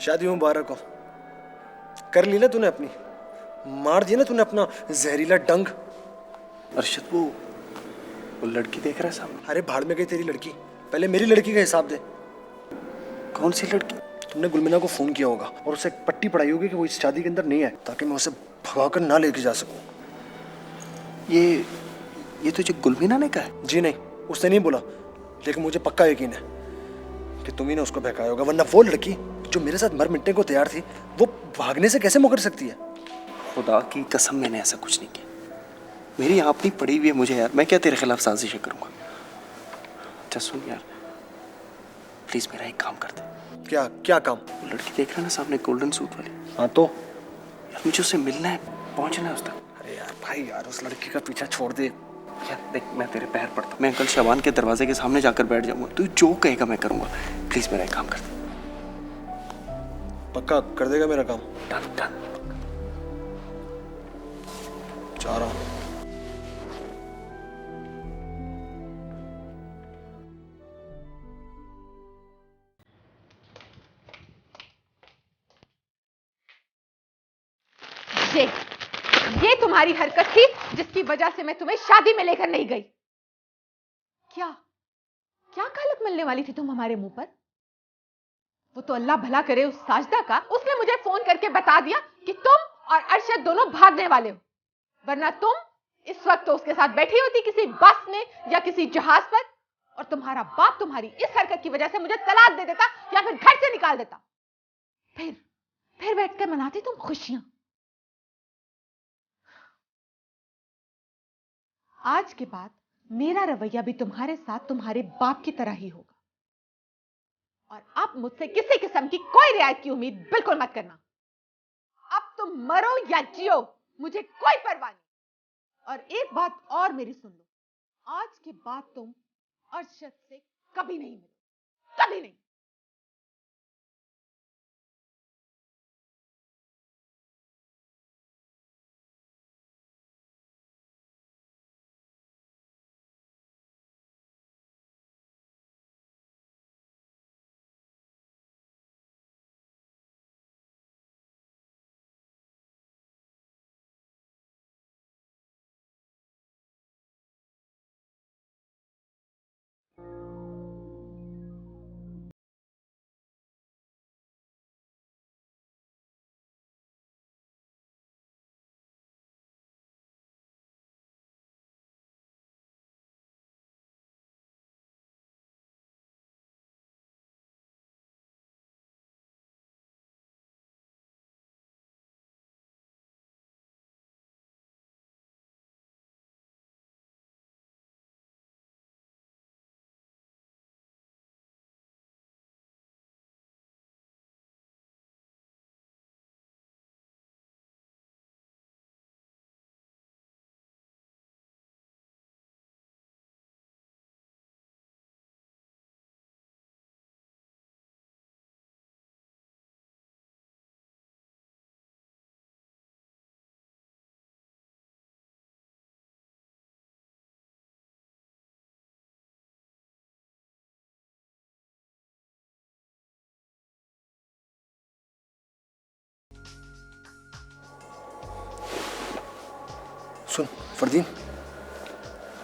शादी मुबारक हो। कर ली ना तूने अपनी, मार दिया ना तूने अपना जहरीला डंग। अरशद वो लड़की देख रहा है सामने। अरे भाड़ में गई तेरी लड़की, पहले मेरी लड़की का हिसाब दे। कौन सी लड़की? तुमने गुलमिना को फोन किया होगा और उसे एक पट्टी पढ़ाई होगी कि वो इस शादी के अंदर नहीं है, ताकि मैं उसे भगाकर ना लेके जा सकूं। ये तुझे गुलमीना ने कहा है? जी नहीं, उसने नहीं बोला, लेकिन मुझे पक्का यकीन है कि तुम ही ने उसको बहकाया होगा, वरना वो लड़की जो मेरे साथ मर मिटने को तैयार थी, वो भागने से कैसे मुकर सकती है? खुदा की कसम मैंने ऐसा कुछ नहीं किया। मेरी आपनी पड़ी हुई है मुझे यार, मैं क्या तेरे खिलाफ साजिश करूंगा? अच्छा सुन यार, प्लीज मेरा एक काम कर दे। क्या क्या काम? वो लड़की देख रहा है ना सामने, गोल्डन सूट वाली। हाँ तो यार मुझे उससे मिलना है, पहुंचना है उस तक। अरे यार भाई यार, उस लड़की का पीछा छोड़ दे यार देख, मैं तेरे पैर पड़ता हूँ, मैं अंकल शबान के दरवाजे के सामने जाकर बैठ जाऊंगा, तू जो कहेगा मैं करूंगा। प्लीज मेरा एक काम कर दे। पक्का कर देगा मेरा काम? Done done. जा रहा हूँ। ये तुम्हारी हरकत थी जिसकी वजह से मैं तुम्हें शादी में लेकर नहीं गई। क्या क्या कालक मिलने वाली थी तुम हमारे मुंह पर? वो तो अल्लाह भला करे उस साजदा का, उसने मुझे फोन करके बता दिया कि तुम और अरशद दोनों भागने वाले हो, वरना तुम इस वक्त तो उसके साथ बैठी होती किसी बस में या किसी जहाज पर, और तुम्हारा बाप तुम्हारी इस हरकत की वजह से मुझे तलाक दे देता या फिर घर से निकाल देता। फिर बैठकर मनाती तुम खुशियां। आज के बाद मेरा रवैया भी तुम्हारे साथ तुम्हारे बाप की तरह ही होगा, और अब मुझसे किसी किस्म की कोई रियायत की उम्मीद बिल्कुल मत करना। अब तुम मरो या जियो, मुझे कोई परवाह नहीं। और एक बात और मेरी सुन लो, आज के बाद तुम अरशद से कभी नहीं मिलो, कभी नहीं। सुन फरदीन,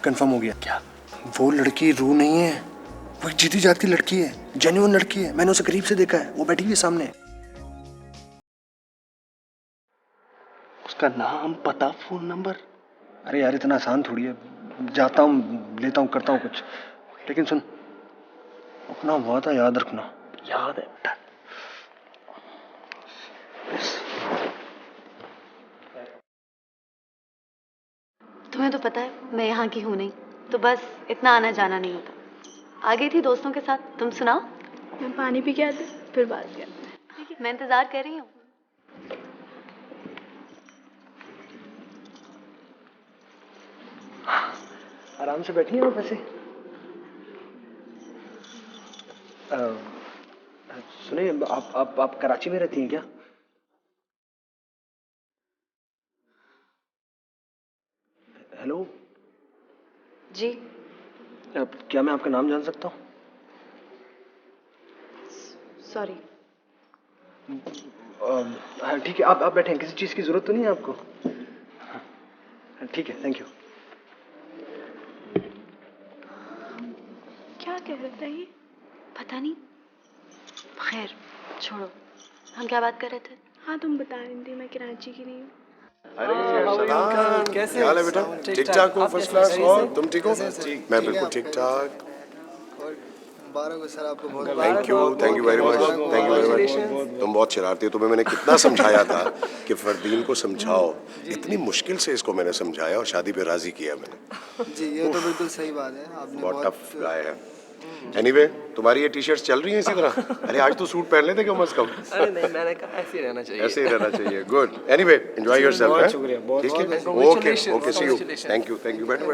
कंफर्म हो गया। क्या? वो लड़की रू नहीं है, वो एक जीती जाती लड़की है, जेन्युइन लड़की है। मैंने उसे करीब से देखा है, वो बैठी हुई है सामने। उसका नाम, पता, फोन नंबर? अरे यार इतना आसान थोड़ी है, जाता हूँ लेता हूँ करता हूँ कुछ, लेकिन सुन, अपना वादा याद रखना। याद है बेटा। तुम्हें तो पता है मैं यहाँ की हूँ नहीं, तो बस इतना आना जाना नहीं होता। आ गई थी दोस्तों के साथ, तुम सुनाओ। मैं पानी पी के आती, फिर बात करते हैं। मैं इंतजार कर रही हूँ। आराम से बैठी हो वैसे। सुनिए, आप कराची में रहती हैं क्या? हेलो जी। क्या मैं आपका नाम जान सकता हूँ? सॉरी। हाँ ठीक है, आप बैठें, किसी चीज़ की ज़रूरत तो नहीं है आपको? हाँ, ठीक है, थैंक यू। क्या कह रहा था ये? पता नहीं। खैर छोड़ो, हम क्या बात कर रहे थे? हाँ तुम बता रही थी मैं कराची की नहीं हूँ। क्या हाल है बेटा? ठीक ठाक हो? First class. और तुम ठीक हो? मैं बिल्कुल ठीक ठाक। मुबारक हो सर आपको बहुत। Thank you very much, thank you very much. तुम बहुत शरारती हो, तुम्हें मैंने कितना समझाया था कि फरदीन को समझाओ। इतनी मुश्किल से इसको मैंने समझाया और शादी पे राजी किया मैंने। जी ये तो बिल्कुल सही बात है, आपने बहुत टफ गाय है। एनीवे, तुम्हारी ये टी शर्ट्स चल रही हैं इसी तरह? अरे आज तो सूट पहन लेते कम से कम। अरे नहीं, मैंने कहा ऐसे ही रहना चाहिए। ऐसे ही रहना चाहिए। गुड। Anyway, enjoy yourself. बहुत शुक्रिया, बहुत ठीक है? Congratulations, okay, see you. congratulations. Thank you. बैठो।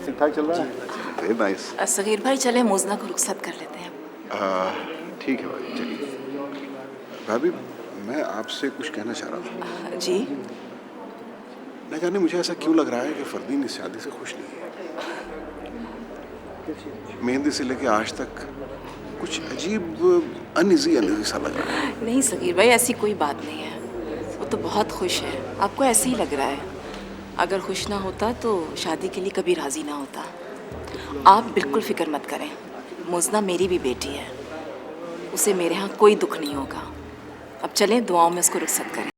ठीक ठाक चल रहा है? Very nice. सगीर भाई चले मोजना को रुखसत कर लेते हैं। ठीक है भाई, चलिए। भाभी, मैं आपसे कुछ कहना चाह रहा था। जी न जाने मुझे ऐसा क्यों लग रहा है कि फरदीन इस शादी से खुश नहीं है। मेहंदी से लेके आज तक कुछ अजीब अनइजी सा लग रहा है। नहीं सगीर भाई ऐसी कोई बात नहीं है, वो तो बहुत खुश है, आपको ऐसे ही लग रहा है। अगर खुश ना होता तो शादी के लिए कभी राजी ना होता। आप बिल्कुल फिक्र मत करें, मोजना मेरी भी बेटी है, उसे मेरे यहाँ कोई दुख नहीं होगा। अब चलें दुआओं में उसको रुखसत करें।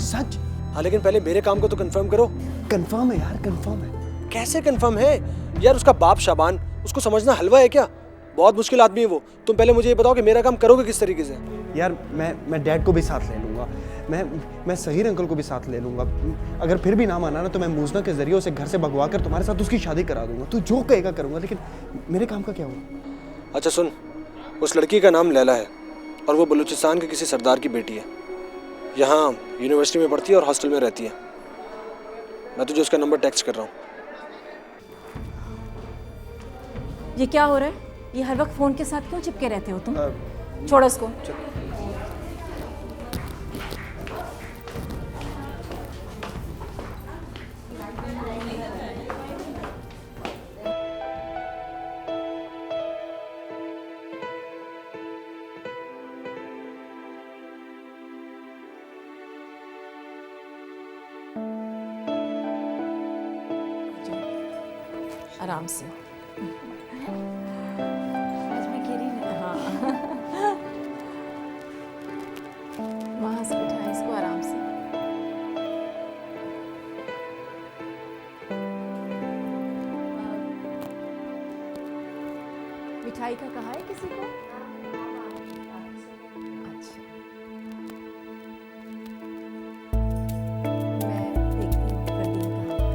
सच। हाँ लेकिन पहले मेरे काम को तो कंफर्म करो। कंफर्म है यार, कंफर्म है। कैसे कंफर्म है यार? उसका बाप शाबान, उसको समझना हलवा है क्या? बहुत मुश्किल आदमी है वो। तुम पहले मुझे ये बताओ कि मेरा काम करोगे किस तरीके से? यार मैं डैड को भी साथ ले लूँगा, मैं सहीर अंकल को भी साथ ले लूँगा। अगर फिर भी ना माना ना तो मैं मूजना के जरिए उसे घर से भगवा कर तुम्हारे साथ उसकी शादी करा दूंगा। तू जो कहेगा करूँगा, लेकिन मेरे काम का क्या हुआ? अच्छा सुन, उस लड़की का नाम लैला है और वो बलूचिस्तान के किसी सरदार की बेटी है। यहाँ यूनिवर्सिटी में पढ़ती है और हॉस्टल में रहती है। मैं तुझे उसका नंबर टेक्स्ट कर रहा हूँ। ये क्या हो रहा है? ये हर वक्त फ़ोन के साथ क्यों चिपके रहते हो तुम? छोड़ो इसको। आराम से। आज मैं गिरी नहीं। हाँ वहाँ से उठाएं इसको आराम से। मिठाई का कहा है किसी को? अच्छा मैं देखती हूँ प्रदीप कहाँ है।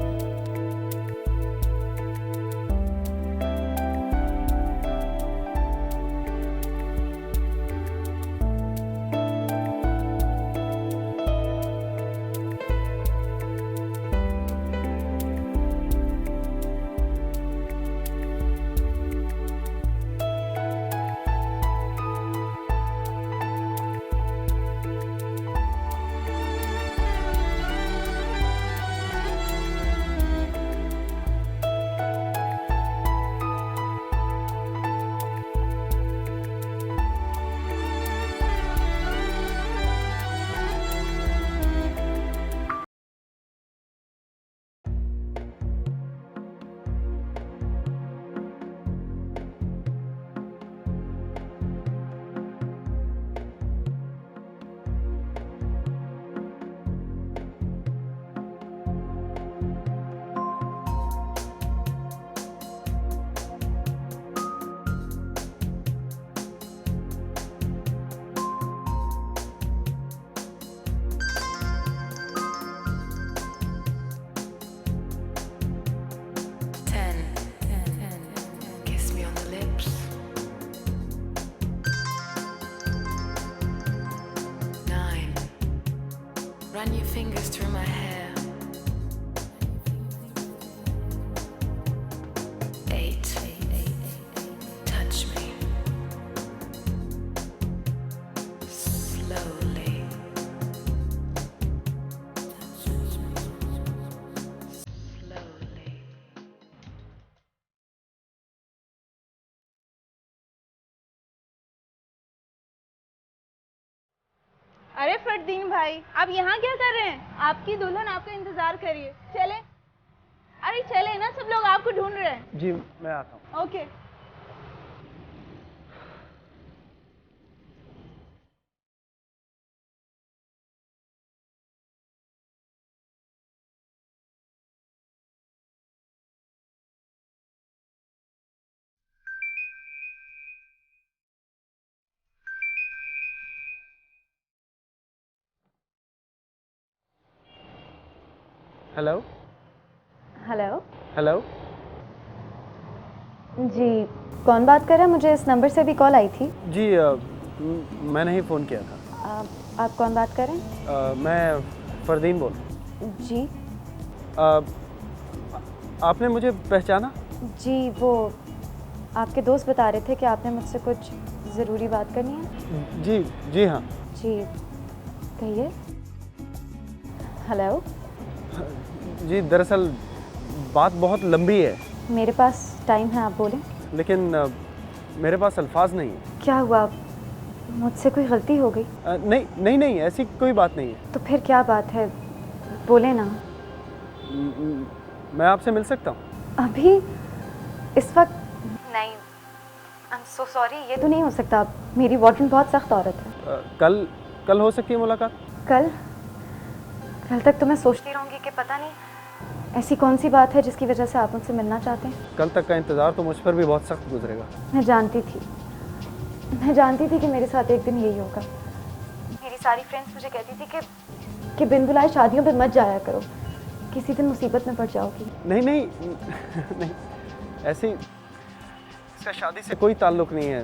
Run your fingers through my hair. 8. Touch me. Slowly. Slowly. अरे फरदीन भाई, आप यहाँ क्या कर रहे हैं? आपकी दुल्हन आपका इंतजार कर रही है। चले, अरे चले ना, सब लोग आपको ढूंढ रहे हैं। जी मैं आता हूँ। ओके। Hello hello hello. जी, कौन बात कर रहा है? मुझे इस नंबर से भी कॉल आई थी। जी मैंने ही फ़ोन किया था। आप कौन बात कर रहे हैं? मैं फरदीन बोल रहा जी हूँ। आपने मुझे पहचाना? जी, वो आपके दोस्त बता रहे थे कि आपने मुझसे कुछ ज़रूरी बात करनी है। जी जी हाँ। जी कहिए। हेलो। जी दरअसल बात बहुत लंबी है। मेरे पास टाइम है, आप बोलें। लेकिन मेरे पास अल्फाज नहीं है। क्या हुआ? मुझसे कोई गलती हो गई? नहीं नहीं नहीं, ऐसी कोई बात नहीं है। तो फिर क्या बात है, बोले ना। मैं आपसे मिल सकता हूँ अभी इस वक्त? नहीं, आई एम सो सॉरी, ये तो नहीं हो सकता। मेरी वार्डन बहुत सख्त औरत है। कल हो सकती है मुलाकात? कल? कल तक तो मैं सोचती रहूँगी कि पता नहीं ऐसी कौन सी बात है जिसकी वजह से आप मुझसे मिलना चाहते हैं। कल तक का इंतज़ार तो मुझ पर भी बहुत सख्त गुजरेगा। मैं जानती थी कि मेरे साथ एक दिन यही होगा। मेरी सारी फ्रेंड्स मुझे कहती थी कि बिन बुलाए शादियों पे मत जाया करो, किसी दिन मुसीबत में पड़ जाओगी। नहीं नहीं, ऐसी इसका शादी से कोई ताल्लुक नहीं है।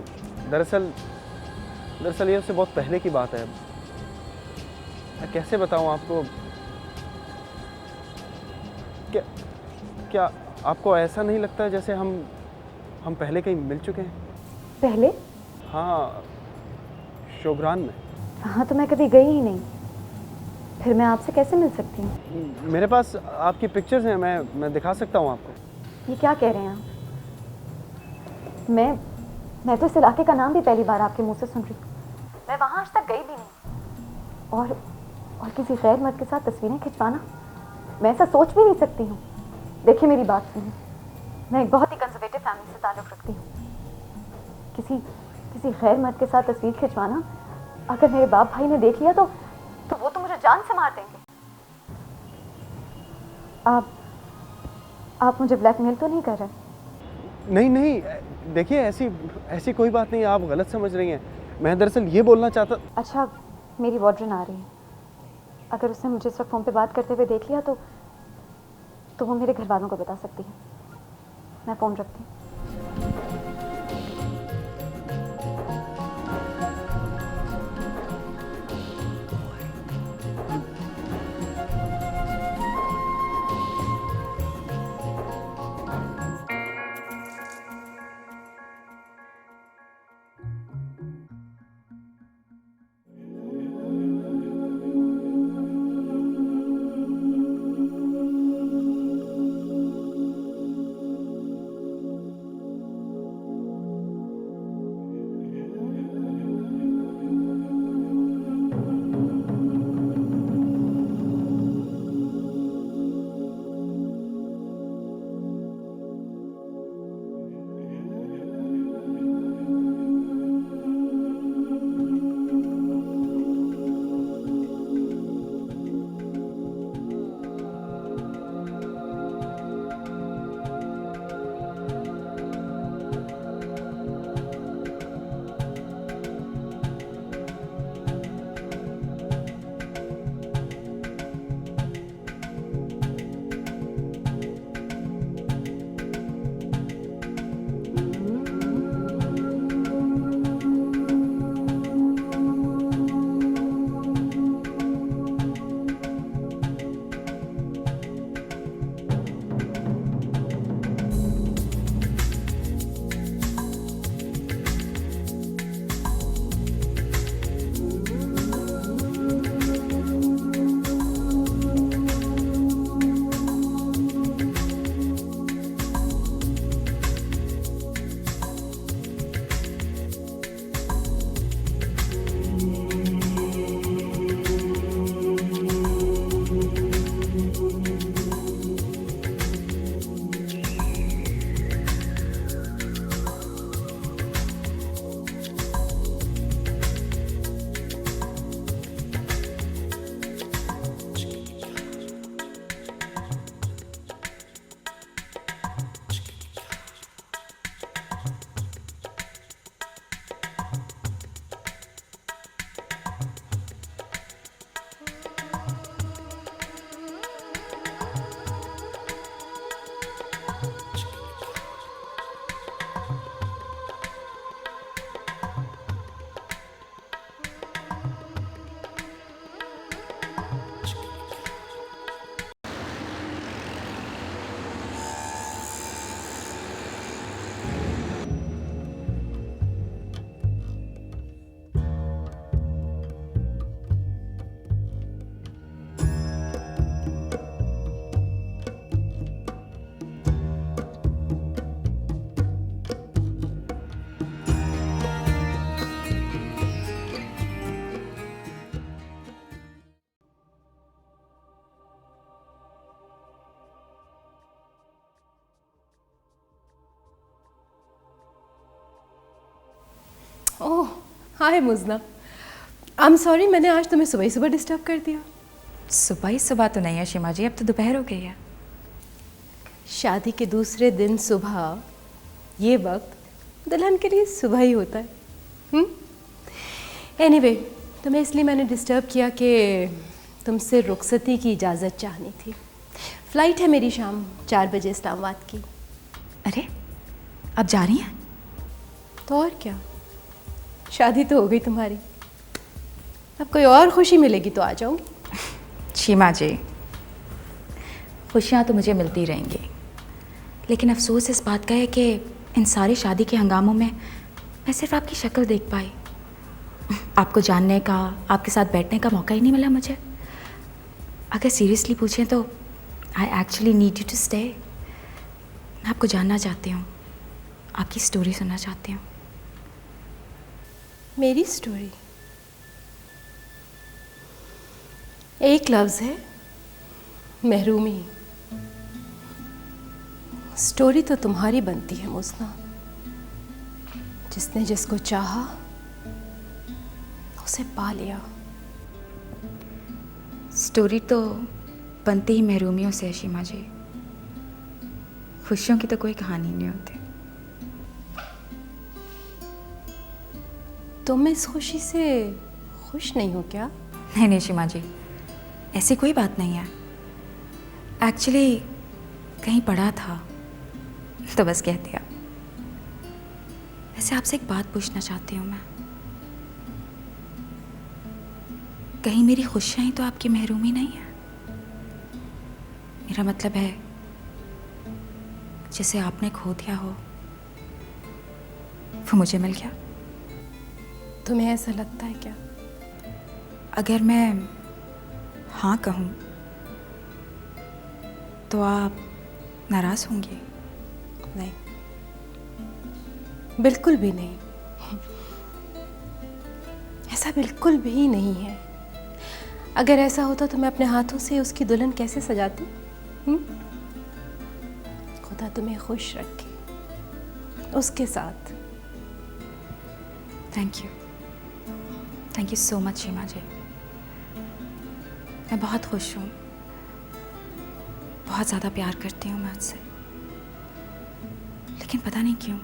दरअसल ये उससे बहुत पहले की बात है। मैं कैसे बताऊं आपको? क्या आपको ऐसा नहीं लगता जैसे हम पहले कहीं मिल चुके हैं? पहले? हाँ, शोग्रान में। हाँ, तो मैं कभी गई ही नहीं, फिर मैं आपसे कैसे मिल सकती हूँ? मेरे पास आपकी पिक्चर्स हैं, मैं दिखा सकता हूँ आपको। ये क्या कह रहे हैं आप? मैं तो इस इलाके का नाम भी पहली बार आपके मुंह से सुन रही हूँ। मैं वहाँ आज तक गई भी नहीं, और किसी गैर मर्द के साथ तस्वीरें खिंचवाना, मैं ऐसा सोच भी नहीं सकती हूँ। देखिए मेरी बात सुनिए, मैं एक बहुत ही कंजर्वेटिव फैमिली से ताल्लुक़ रखती हूँ। किसी गैर मर्द के साथ तस्वीर खिंचवाना, अगर मेरे बाप भाई ने देख लिया तो वो तो मुझे जान से मार देंगे। आप मुझे ब्लैकमेल तो नहीं कर रहे? नहीं, देखिए ऐसी कोई बात नहीं, आप गलत समझ रही हैं। मैं दरअसल ये बोलना चाहता। अच्छा, मेरी वार्डन आ रही है, अगर उसने मुझे इस वक्त फ़ोन पे बात करते हुए देख लिया तो वो मेरे घर वालों को बता सकती है। मैं फ़ोन रखती हूँ। ओह हाय मुजना, आई एम सॉरी मैंने आज तुम्हें सुबह सुबह डिस्टर्ब कर दिया। सुबह ही सुबह तो नहीं है शीमा जी, अब तो दोपहर हो गई है। शादी के दूसरे दिन सुबह, ये वक्त दुल्हन के लिए सुबह ही होता है। एनीवे, तुम्हें इसलिए मैंने डिस्टर्ब किया कि तुमसे रुखसती की इजाज़त चाहनी थी। फ़्लाइट है मेरी शाम 4 बजे इस्लामाबाद की। अरे अब जा रही हैं? तो और क्या, शादी तो हो गई तुम्हारी, अब कोई और खुशी मिलेगी तो आ जाऊंगी। शीमा जी, खुशियाँ तो मुझे मिलती रहेंगी, लेकिन अफसोस इस बात का है कि इन सारी शादी के हंगामों में मैं सिर्फ आपकी शक्ल देख पाई। आपको जानने का, आपके साथ बैठने का मौका ही नहीं मिला मुझे। अगर सीरियसली पूछें तो I actually need you to stay. मैं आपको जानना चाहती हूँ, आपकी स्टोरी सुनना चाहती हूँ। मेरी स्टोरी? एक लफ्ज़ है, महरूमी। स्टोरी तो तुम्हारी बनती है मुस्ना। जिसने जिसको चाहा उसे पा लिया। स्टोरी तो बनती ही महरूमियों से है शीमा जी, खुशियों की तो कोई कहानी नहीं होती। तुम इस खुशी से खुश नहीं हो क्या? नहीं नहीं शीमा जी, ऐसी कोई बात नहीं है। एक्चुअली कहीं पढ़ा था तो बस कह दिया। वैसे आपसे एक बात पूछना चाहती हूँ मैं, कहीं मेरी खुशियाँ ही तो आपकी महरूमी नहीं है? मेरा मतलब है जिसे आपने खो दिया हो वो मुझे मिल गया। तुम्हें ऐसा लगता है क्या? अगर मैं हाँ कहूँ तो आप नाराज होंगी? नहीं, बिल्कुल भी नहीं। ऐसा बिल्कुल भी नहीं है। अगर ऐसा होता तो मैं अपने हाथों से उसकी दुल्हन कैसे सजाती? खुदा तुम्हें खुश रखे उसके साथ। थैंक यू सो मच शीमा जी। मैं बहुत खुश हूँ, बहुत ज़्यादा प्यार करती हूँ मैं आपसे, लेकिन पता नहीं क्यों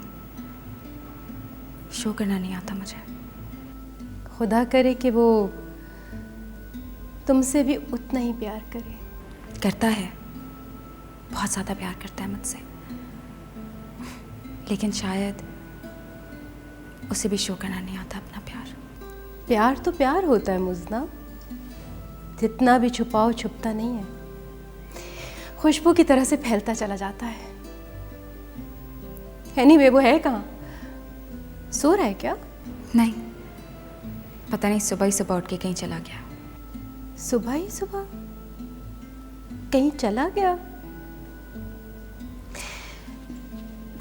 शो करना नहीं आता मुझे। खुदा करे कि वो तुमसे भी उतना ही प्यार करे। करता है, बहुत ज़्यादा प्यार करता है मुझसे, लेकिन शायद उसे भी शो करना नहीं आता अपना प्यार। प्यार तो प्यार होता है मुजना, जितना भी छुपाओ छुपता नहीं है, खुशबू की तरह से फैलता चला जाता है। एनीवे, वो है कहाँ? सो रहा है क्या? नहीं, पता नहीं सुबह ही सुबह उठ के कहीं चला गया। सुबह ही सुबह कहीं चला गया?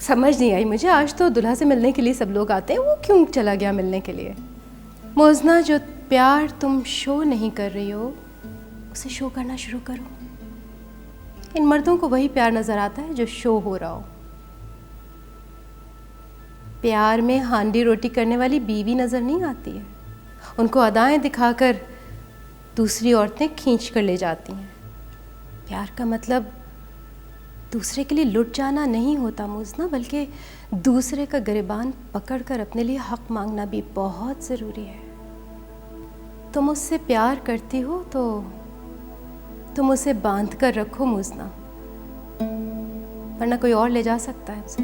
समझ नहीं आई मुझे। आज तो दुल्हा से मिलने के लिए सब लोग आते हैं, वो क्यों चला गया मिलने के लिए? मोजना, जो प्यार तुम शो नहीं कर रही हो उसे शो करना शुरू करो। इन मर्दों को वही प्यार नजर आता है जो शो हो रहा हो। प्यार में हांडी रोटी करने वाली बीवी नजर नहीं आती है। उनको अदाएं दिखाकर दूसरी औरतें खींच कर ले जाती हैं। प्यार का मतलब दूसरे के लिए लुट जाना नहीं होता मुजना, बल्कि दूसरे का गिरबान पकड़कर अपने लिए हक मांगना भी बहुत ज़रूरी है। तुम उससे प्यार करती हो तो तुम उसे बांध कर रखो मुजना, वरना कोई और ले जा सकता है उसे।